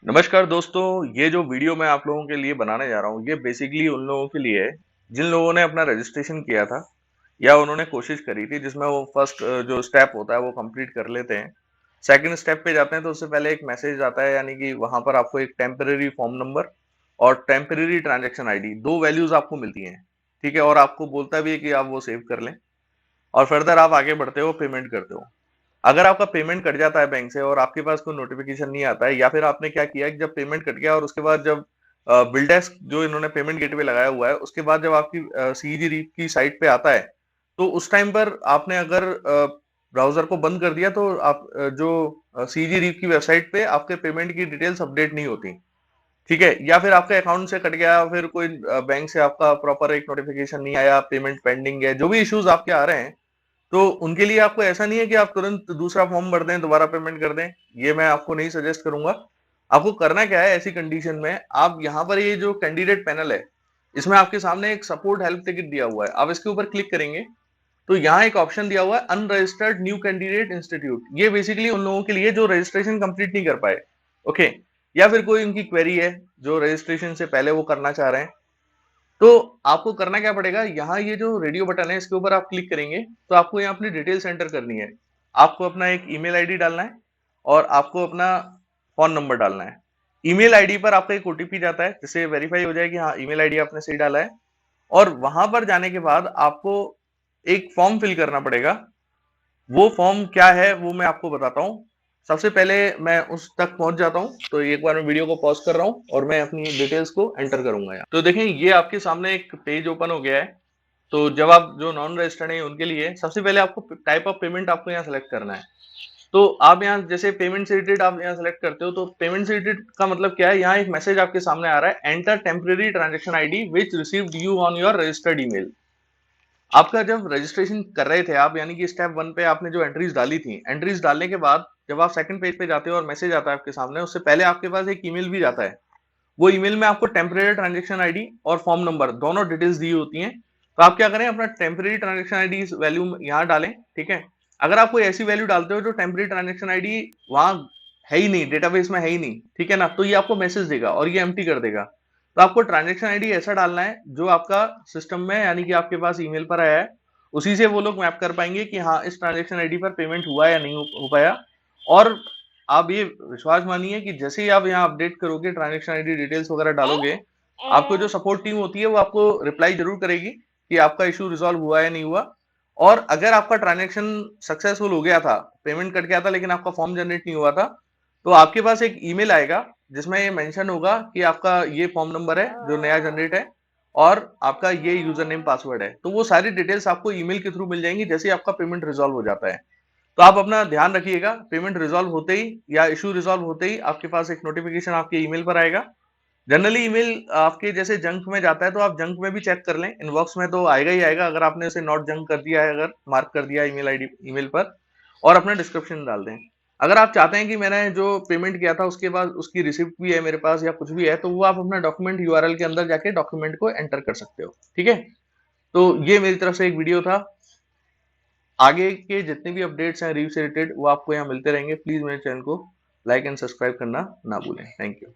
नमस्कार दोस्तों, ये जो वीडियो मैं आप लोगों के लिए बनाने जा रहा हूँ, ये बेसिकली उन लोगों के लिए है, जिन लोगों ने अपना रजिस्ट्रेशन किया था या उन्होंने कोशिश करी थी जिसमें वो फर्स्ट जो स्टेप होता है वो कंप्लीट कर लेते हैं। सेकंड स्टेप पे जाते हैं तो उससे पहले एक मैसेज आता है, यानी कि वहां पर आपको एक टेम्परेरी फॉर्म नंबर और टेम्परेरी ट्रांजैक्शन आईडी, दो वैल्यूज आपको मिलती हैं। ठीक है, और आपको बोलता भी है कि आप वो सेव कर लें और फर्दर आप आगे बढ़ते हो, पेमेंट करते हो। अगर आपका पेमेंट कट जाता है बैंक से और आपके पास कोई नोटिफिकेशन नहीं आता है, या फिर आपने क्या किया कि जब पेमेंट कट गया और उसके बाद जब बिल डेस्क जो इन्होंने पेमेंट गेटवे लगाया हुआ है, उसके बाद जब आपकी सीईजी रीप की साइट पे आता है, तो उस टाइम पर आपने अगर ब्राउजर को बंद कर दिया तो आप जो सीईजी रीप की वेबसाइट पे आपके पेमेंट की डिटेल्स अपडेट नहीं होती। ठीक है, या फिर आपके अकाउंट से कट गया, फिर कोई बैंक से आपका प्रॉपर एक नोटिफिकेशन नहीं आया, पेमेंट पेंडिंग है, जो भी इश्यूज आपके आ रहे हैं, तो उनके लिए आपको ऐसा नहीं है कि आप तुरंत दूसरा फॉर्म भर दें, दोबारा पेमेंट कर दें। ये मैं आपको नहीं सजेस्ट करूंगा। आपको करना क्या है ऐसी कंडीशन में, आप यहाँ पर ये जो कैंडिडेट पैनल है, इसमें आपके सामने एक सपोर्ट हेल्प टिकट दिया हुआ है। आप इसके ऊपर क्लिक करेंगे तो यहाँ एक ऑप्शन दिया हुआ है अनरजिस्टर्ड न्यू कैंडिडेट इंस्टीट्यूट। ये बेसिकली उन लोगों के लिए जो रजिस्ट्रेशन कंप्लीट नहीं कर पाए। ओके, या फिर कोई उनकी क्वेरी है जो रजिस्ट्रेशन से पहले वो करना चाह रहे हैं। तो आपको करना क्या पड़ेगा, यहाँ ये जो रेडियो बटन है इसके ऊपर आप क्लिक करेंगे तो आपको यहाँ अपनी डिटेल्स एंटर करनी है। आपको अपना एक ईमेल आईडी डालना है और आपको अपना फोन नंबर डालना है। ईमेल आईडी पर आपका एक ओटीपी जाता है जिससे वेरीफाई हो जाए कि हाँ ईमेल आईडी आपने सही डाला है। और वहां पर जाने के बाद आपको एक फॉर्म फिल करना पड़ेगा। वो फॉर्म क्या है वो मैं आपको बताता हूँ। सबसे पहले मैं उस तक पहुंच जाता हूँ, तो एक बार मैं वीडियो को पॉज कर रहा हूँ और मैं अपनी डिटेल्स को एंटर करूंगा यहाँ। तो देखें, ये आपके सामने एक पेज ओपन हो गया है। तो जब आप जो नॉन रजिस्टर्ड है उनके लिए सबसे पहले आपको टाइप ऑफ पेमेंट आपको यहाँ सेलेक्ट करना है। तो आप यहाँ जैसे पेमेंट से रिलेटेड आप यहाँ सेलेक्ट करते हो, तो पेमेंट से रिलेटेड का मतलब क्या है, यहाँ एक मैसेज आपके सामने आ रहा है, enter temporary transaction ID which received you on your registered email. आपका जब रजिस्ट्रेशन कर रहे थे आप, यानी कि स्टेप वन पे आपने जो एंट्रीज डाली थी, एंट्रीज डालने के बाद जब आप सेकंड पेज पे जाते हो और मैसेज आता है आपके सामने, उससे पहले आपके पास एक ईमेल भी जाता है। वो ईमेल में आपको टेम्परेरी ट्रांजेक्शन आईडी और फॉर्म नंबर दोनों डिटेल्स दी होती हैं। तो आप क्या करें, अपना टेम्परेरी ट्रांजेक्शन आईडी वैल्यू यहाँ डालें। ठीक है, अगर आप कोई ऐसी वैल्यू डालते हो जो टेम्परेरी ट्रांजेक्शन आईडी वहां है ही नहीं, डेटाबेस में है ही नहीं, ठीक है ना, तो ये आपको मैसेज देगा और ये एम्प्टी कर देगा। तो आपको ट्रांजेक्शन आईडी ऐसा डालना है जो आपका सिस्टम में, यानी कि आपके पास ईमेल पर आया है, उसी से वो लोग मैप कर पाएंगे कि हाँ इस ट्रांजेक्शन आईडी पर पेमेंट हुआ या नहीं हो पाया। और आप ये विश्वास मानिए कि जैसे ही आप यहाँ अपडेट करोगे, ट्रांजेक्शन आईडी डिटेल्स वगैरह डालोगे, आपको जो सपोर्ट टीम होती है वो आपको रिप्लाई जरूर करेगी कि आपका इशू रिजॉल्व हुआ या नहीं हुआ। और अगर आपका ट्रांजेक्शन सक्सेसफुल हो गया था, पेमेंट कट गया था लेकिन आपका फॉर्म जनरेट नहीं हुआ था, तो आपके पास एक ईमेल आएगा जिसमें ये मेंशन होगा कि आपका ये फॉर्म नंबर है जो नया जनरेट है और आपका ये यूजर नेम पासवर्ड है। तो वो सारी डिटेल्स आपको ईमेल के थ्रू मिल जाएंगी जैसे ही आपका पेमेंट रिजॉल्व हो जाता है। तो आप अपना ध्यान रखिएगा, पेमेंट रिजॉल्व होते ही या इशू रिजॉल्व होते ही आपके पास एक नोटिफिकेशन आपके ईमेल पर आएगा। जनरली ईमेल आपके जैसे जंक में जाता है, तो आप जंक में भी चेक कर लें, इनबॉक्स में तो आएगा ही आएगा अगर आपने उसे नॉट जंक कर दिया है, अगर मार्क कर दिया ईमेल आईडी ईमेल पर। और अपना डिस्क्रिप्शन डाल दें। अगर आप चाहते हैं कि मैंने जो पेमेंट किया था उसके बाद उसकी रिसिप्ट भी है मेरे पास या कुछ भी है, तो वो आप अपना डॉक्यूमेंट यूआरएल के अंदर जाके डॉक्यूमेंट को एंटर कर सकते हो। ठीक है, तो ये मेरी तरफ से एक वीडियो था। आगे के जितने भी अपडेट्स हैं रीव से रिलेटेड वो आपको यहाँ मिलते रहेंगे। प्लीज मेरे चैनल को लाइक एंड सब्सक्राइब करना ना भूलें। Thank you.